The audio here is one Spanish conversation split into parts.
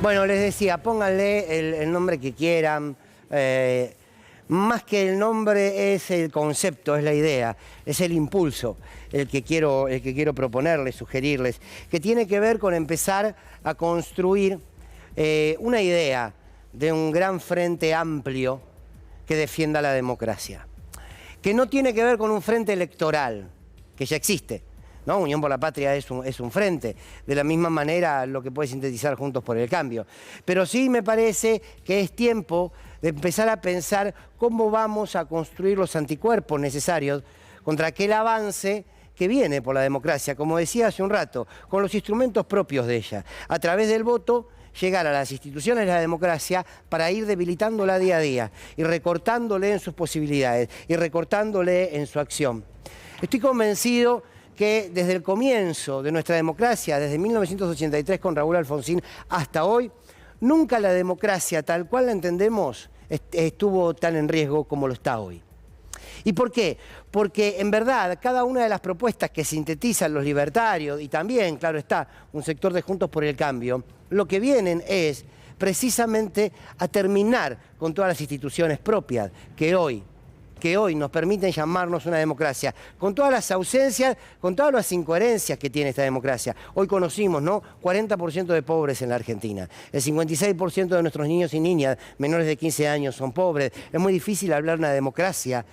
Bueno, les decía, pónganle el nombre que quieran. Más que el nombre es el concepto, es la idea, es el impulso el que quiero proponerles, sugerirles, que tiene que ver con empezar a construir una idea de un gran frente amplio que defienda la democracia. Que no tiene que ver con un frente electoral, que ya existe, ¿no? Unión por la Patria es un frente, de la misma manera lo que puede sintetizar Juntos por el Cambio. Pero sí me parece que es tiempo de empezar a pensar cómo vamos a construir los anticuerpos necesarios contra aquel avance que viene por la democracia, como decía hace un rato, con los instrumentos propios de ella, a través del voto, llegar a las instituciones de la democracia para ir debilitándola día a día y recortándole en sus posibilidades y recortándole en su acción. Estoy convencido que desde el comienzo de nuestra democracia, desde 1983 con Raúl Alfonsín hasta hoy, nunca la democracia tal cual la entendemos estuvo tan en riesgo como lo está hoy. ¿Y por qué? Porque en verdad cada una de las propuestas que sintetizan los libertarios y también, claro está, un sector de Juntos por el Cambio, lo que vienen es precisamente a terminar con todas las instituciones propias que hoy nos permiten llamarnos una democracia, con todas las ausencias, con todas las incoherencias que tiene esta democracia. Hoy conocimos, ¿no?, 40% de pobres en la Argentina, el 56% de nuestros niños y niñas menores de 15 años son pobres. Es muy difícil hablar de una democracia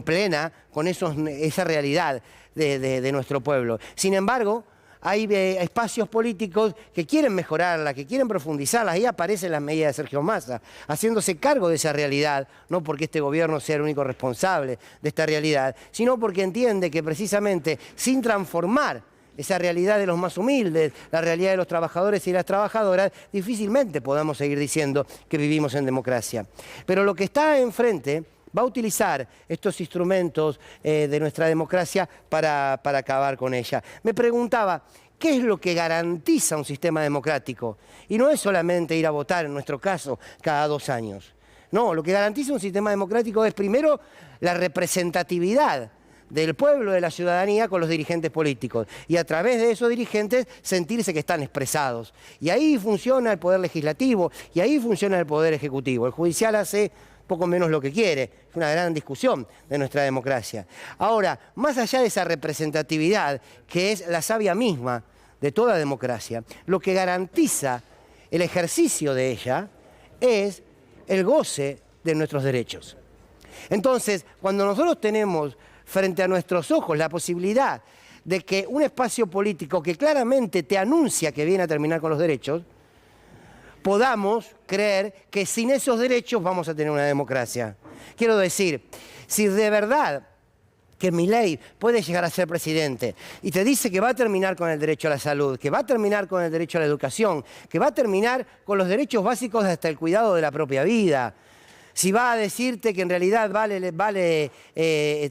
plena con esa realidad de nuestro pueblo. Sin embargo, hay espacios políticos que quieren mejorarla, que quieren profundizarla. Ahí aparecen las medidas de Sergio Massa, haciéndose cargo de esa realidad, no porque este gobierno sea el único responsable de esta realidad, sino porque entiende que precisamente sin transformar esa realidad de los más humildes, la realidad de los trabajadores y las trabajadoras, difícilmente podamos seguir diciendo que vivimos en democracia. Pero lo que está enfrente va a utilizar estos instrumentos de nuestra democracia para acabar con ella. Me preguntaba, ¿qué es lo que garantiza un sistema democrático? Y no es solamente ir a votar, en nuestro caso, cada 2 años. No, lo que garantiza un sistema democrático es primero la representatividad del pueblo, de la ciudadanía, con los dirigentes políticos. Y a través de esos dirigentes sentirse que están expresados. Y ahí funciona el poder legislativo, y ahí funciona el poder ejecutivo. El judicial hace poco menos lo que quiere. Es una gran discusión de nuestra democracia. Ahora, más allá de esa representatividad, que es la savia misma de toda democracia, lo que garantiza el ejercicio de ella es el goce de nuestros derechos. Entonces, cuando nosotros tenemos frente a nuestros ojos la posibilidad de que un espacio político que claramente te anuncia que viene a terminar con los derechos, podamos creer que sin esos derechos vamos a tener una democracia. Quiero decir, si de verdad que Milei puede llegar a ser presidente y te dice que va a terminar con el derecho a la salud, que va a terminar con el derecho a la educación, que va a terminar con los derechos básicos hasta el cuidado de la propia vida, si va a decirte que en realidad vale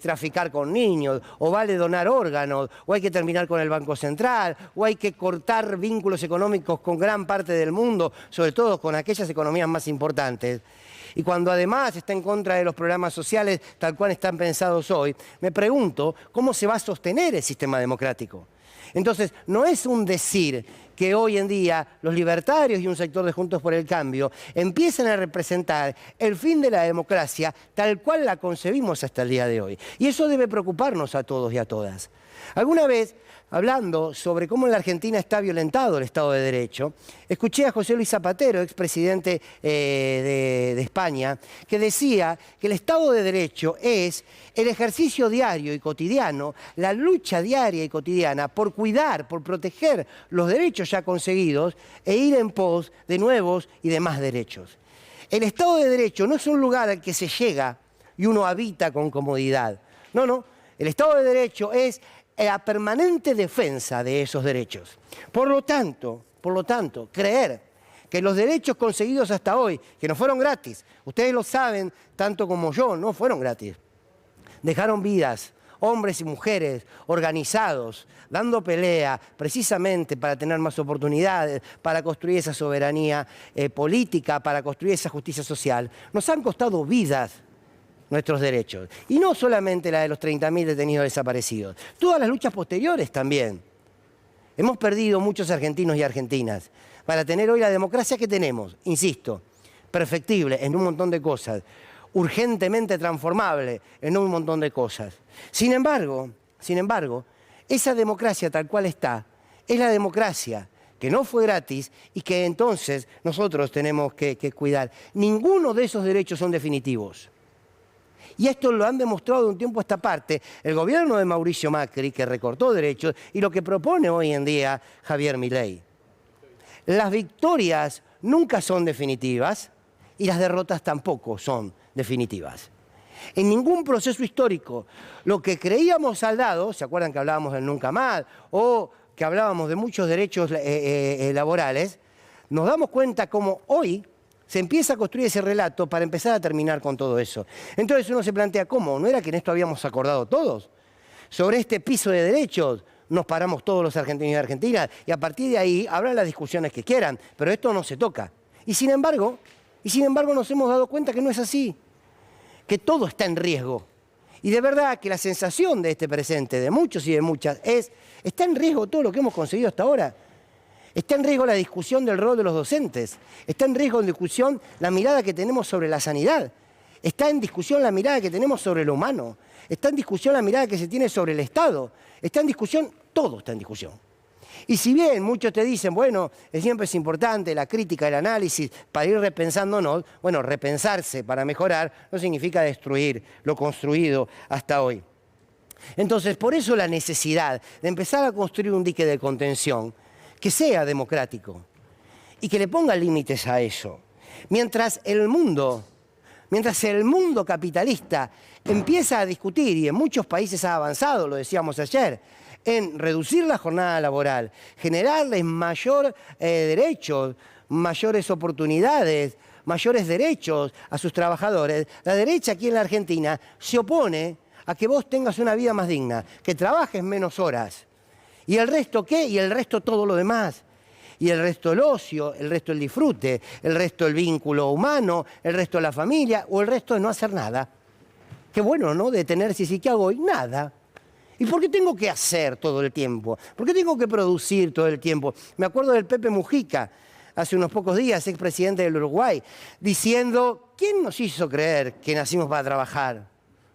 traficar con niños, o vale donar órganos, o hay que terminar con el Banco Central, o hay que cortar vínculos económicos con gran parte del mundo, sobre todo con aquellas economías más importantes, y cuando además está en contra de los programas sociales tal cual están pensados hoy, me pregunto cómo se va a sostener el sistema democrático. Entonces, no es un decir que hoy en día los libertarios y un sector de Juntos por el Cambio empiezan a representar el fin de la democracia tal cual la concebimos hasta el día de hoy. Y eso debe preocuparnos a todos y a todas. Alguna vez, hablando sobre cómo en la Argentina está violentado el Estado de Derecho, escuché a José Luis Zapatero, expresidente de España, que decía que el Estado de Derecho es el ejercicio diario y cotidiano, la lucha diaria y cotidiana por cuidar, por proteger los derechos ya conseguidos e ir en pos de nuevos y de más derechos. El Estado de Derecho no es un lugar al que se llega y uno habita con comodidad. No, no. El Estado de Derecho es la permanente defensa de esos derechos. Por lo tanto, creer que los derechos conseguidos hasta hoy, que no fueron gratis, ustedes lo saben tanto como yo, no fueron gratis, dejaron vidas, hombres y mujeres organizados, dando pelea precisamente para tener más oportunidades, para construir esa soberanía política, para construir esa justicia social, nos han costado vidas nuestros derechos. Y no solamente la de los 30.000 detenidos desaparecidos, todas las luchas posteriores también. Hemos perdido muchos argentinos y argentinas para tener hoy la democracia que tenemos, insisto, perfectible en un montón de cosas, urgentemente transformable en un montón de cosas. Sin embargo, esa democracia tal cual está, es la democracia que no fue gratis y que entonces nosotros tenemos que cuidar. Ninguno de esos derechos son definitivos. Y esto lo han demostrado de un tiempo a esta parte el gobierno de Mauricio Macri, que recortó derechos, y lo que propone hoy en día Javier Milei. Las victorias nunca son definitivas y las derrotas tampoco son definitivas. En ningún proceso histórico, lo que creíamos saldado, ¿se acuerdan que hablábamos del nunca más? O que hablábamos de muchos derechos laborales, nos damos cuenta cómo hoy se empieza a construir ese relato para empezar a terminar con todo eso. Entonces uno se plantea, ¿cómo? ¿No era que en esto habíamos acordado todos? Sobre este piso de derechos nos paramos todos los argentinos y argentinas y a partir de ahí habrá las discusiones que quieran, pero esto no se toca. Y sin embargo nos hemos dado cuenta que no es así, que todo está en riesgo. Y de verdad que la sensación de este presente, de muchos y de muchas, está en riesgo todo lo que hemos conseguido hasta ahora. Está en riesgo la discusión del rol de los docentes. Está en riesgo en discusión la mirada que tenemos sobre la sanidad. Está en discusión la mirada que tenemos sobre lo humano. Está en discusión la mirada que se tiene sobre el Estado. Está en discusión, todo está en discusión. Y si bien muchos te dicen, bueno, siempre es importante la crítica, el análisis, para ir repensándonos, bueno, repensarse para mejorar no significa destruir lo construido hasta hoy. Entonces, por eso la necesidad de empezar a construir un dique de contención que sea democrático y que le ponga límites a eso. Mientras el mundo capitalista empieza a discutir, y en muchos países ha avanzado, lo decíamos ayer, en reducir la jornada laboral, generarles mayor derechos, mayores oportunidades, mayores derechos a sus trabajadores, la derecha aquí en la Argentina se opone a que vos tengas una vida más digna, que trabajes menos horas. ¿Y el resto qué? Y el resto todo lo demás. Y el resto el ocio, el resto el disfrute, el resto el vínculo humano, el resto la familia o el resto de no hacer nada. Qué bueno, ¿no? Detenerse y decir, ¿qué hago hoy? Nada. ¿Y por qué tengo que hacer todo el tiempo? ¿Por qué tengo que producir todo el tiempo? Me acuerdo del Pepe Mujica, hace unos pocos días, expresidente del Uruguay, diciendo, ¿quién nos hizo creer que nacimos para trabajar?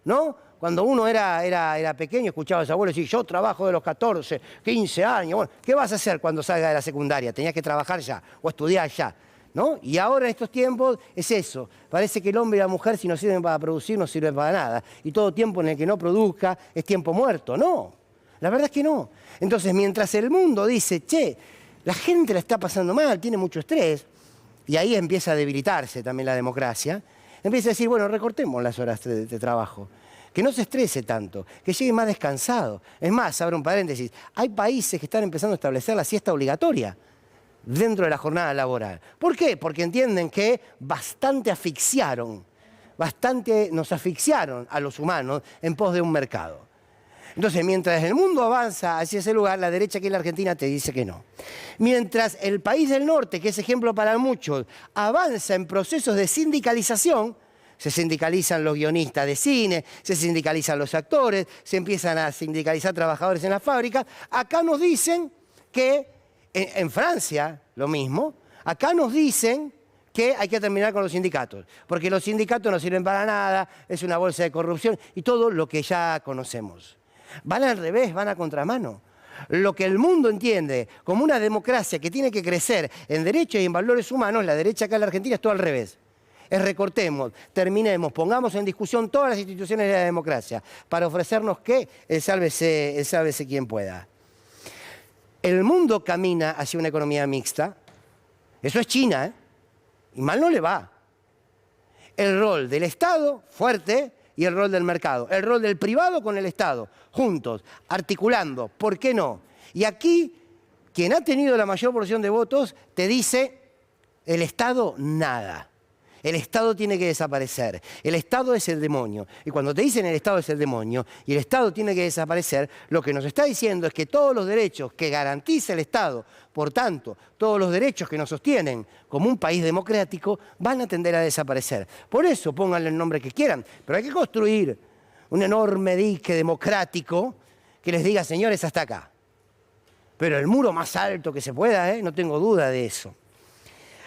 ¿No? Cuando uno era pequeño, escuchaba a su abuelo decir, yo trabajo de los 14, 15 años. Bueno, ¿qué vas a hacer cuando salga de la secundaria? Tenías que trabajar ya o estudiar ya, ¿no? Y ahora en estos tiempos es eso. Parece que el hombre y la mujer, si no sirven para producir, no sirven para nada. Y todo tiempo en el que no produzca es tiempo muerto. No, la verdad es que no. Entonces, mientras el mundo dice, che, la gente la está pasando mal, tiene mucho estrés, y ahí empieza a debilitarse también la democracia, empieza a decir, bueno, recortemos las horas de trabajo. Que no se estrese tanto, que llegue más descansado. Es más, abro un paréntesis, hay países que están empezando a establecer la siesta obligatoria dentro de la jornada laboral. ¿Por qué? Porque entienden que bastante nos asfixiaron a los humanos en pos de un mercado. Entonces, mientras el mundo avanza hacia ese lugar, la derecha aquí en la Argentina te dice que no. Mientras el país del norte, que es ejemplo para muchos, avanza en procesos de sindicalización, se sindicalizan los guionistas de cine, se sindicalizan los actores, se empiezan a sindicalizar trabajadores en las fábricas. Acá nos dicen que, en Francia, lo mismo, acá nos dicen que hay que terminar con los sindicatos, porque los sindicatos no sirven para nada, es una bolsa de corrupción y todo lo que ya conocemos. Van al revés, van a contramano. Lo que el mundo entiende como una democracia que tiene que crecer en derechos y en valores humanos, la derecha acá en la Argentina es todo al revés. Es recortemos, terminemos, pongamos en discusión todas las instituciones de la democracia para ofrecernos que el sálvese quien pueda. El mundo camina hacia una economía mixta. Eso es China, ¿eh? Y mal no le va. El rol del Estado, fuerte, y el rol del mercado. El rol del privado con el Estado, juntos, articulando. ¿Por qué no? Y aquí, quien ha tenido la mayor porción de votos, te dice, el Estado nada. El Estado tiene que desaparecer. El Estado es el demonio. Y cuando te dicen el Estado es el demonio y el Estado tiene que desaparecer, lo que nos está diciendo es que todos los derechos que garantiza el Estado, por tanto, todos los derechos que nos sostienen como un país democrático, van a tender a desaparecer. Por eso pónganle el nombre que quieran, pero hay que construir un enorme dique democrático que les diga, señores, hasta acá. pero el muro más alto que se pueda, no tengo duda de eso.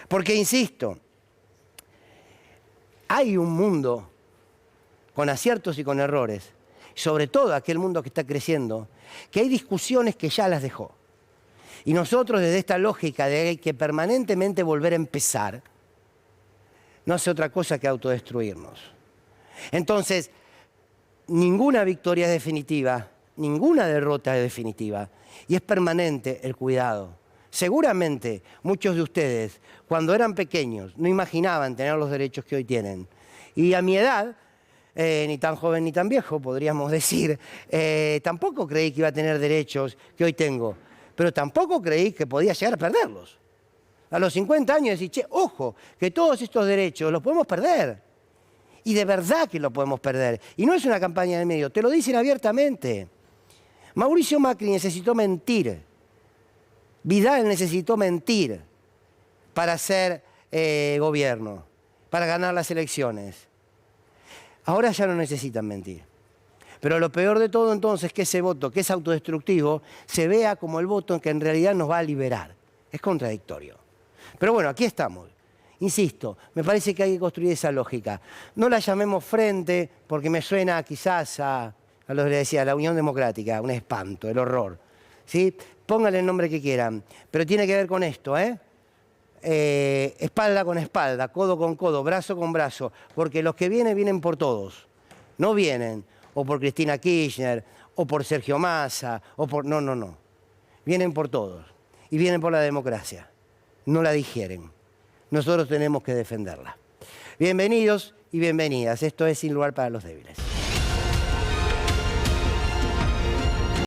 Porque, insisto, hay un mundo con aciertos y con errores, sobre todo aquel mundo que está creciendo, que hay discusiones que ya las dejó. Y nosotros, desde esta lógica de que permanentemente volver a empezar, no hace otra cosa que autodestruirnos. Entonces, ninguna victoria es definitiva, ninguna derrota es definitiva, y es permanente el cuidado. Seguramente muchos de ustedes, cuando eran pequeños, no imaginaban tener los derechos que hoy tienen. Y a mi edad, ni tan joven ni tan viejo, podríamos decir, tampoco creí que iba a tener derechos que hoy tengo, pero tampoco creí que podía llegar a perderlos. A los 50 años decís, che, ojo, que todos estos derechos los podemos perder. Y de verdad que los podemos perder. Y no es una campaña de medio, te lo dicen abiertamente. Mauricio Macri necesitó mentir. Vidal necesitó mentir para hacer gobierno, para ganar las elecciones. Ahora ya no necesitan mentir. Pero lo peor de todo entonces es que ese voto, que es autodestructivo, se vea como el voto que en realidad nos va a liberar. Es contradictorio. Pero bueno, aquí estamos. Insisto, me parece que hay que construir esa lógica. No la llamemos frente porque me suena quizás a lo que le decía, la Unión Democrática, un espanto, el horror. ¿Sí? Pónganle el nombre que quieran, pero tiene que ver con esto, espalda con espalda, codo con codo, brazo con brazo, porque los que vienen, vienen por todos. No vienen o por Cristina Kirchner, o por Sergio Massa, o por... No, no, no. Vienen por todos. Y vienen por la democracia. No la digieren. Nosotros tenemos que defenderla. Bienvenidos y bienvenidas. Esto es Sin Lugar para los Débiles.